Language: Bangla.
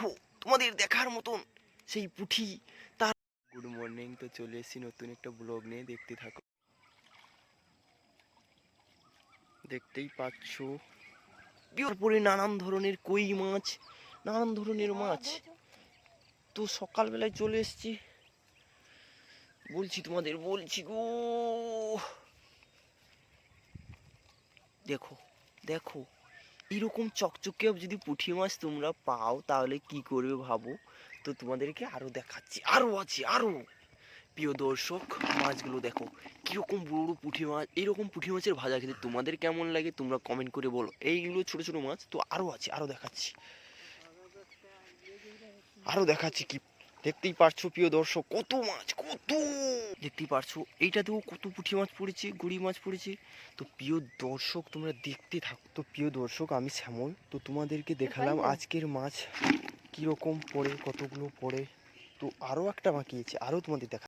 দেখো তোমাদের দেখার মতন সেই পুঁটি। তার গুড মর্নিং, তো চলে এসেছি নতুন একটা ব্লগ নিয়ে, দেখতে থাকো। দেখতেই পাচ্ছ তারপরে নানান ধরনের কই মাছ, নানান ধরনের মাছ। তো সকালবেলায় চলে এসেছি, বলছি তোমাদের, বলছি গো, দেখো দেখো এরকম চকচকে যদি পুঁটি মাছ তোমরা পাও তাহলে কি করবে ভাবো। তো তোমাদেরকে আরো দেখাচ্ছি, আরো আছে আরো। প্রিয় দর্শক, মাছগুলো দেখো কিরকম বড় বড় পুঁটি মাছ। এইরকম পুঁটি মাছের ভাজা খেতে তোমাদের কেমন লাগে তোমরা কমেন্ট করে বলো। এইগুলো ছোট ছোট মাছ, তো আরো আছে, আরো দেখাচ্ছি, আরো দেখাচ্ছি। কি দেখতেই পারছো প্রিয় দর্শক, কত মাছ, কত দেখতেই পারছো। এইটাতেও কত পুঁটি মাছ পড়েছে, গুড়ি মাছ পড়েছে। তো প্রিয় দর্শক তোমরা দেখতে থাকো। তো প্রিয় দর্শক, আমি শ্যামল, তো তোমাদেরকে দেখালাম আজকের মাছ কিরকম পড়ে, কতগুলো পড়ে। তো আরও একটা বাকি আছে, আরও তোমাদের দেখা।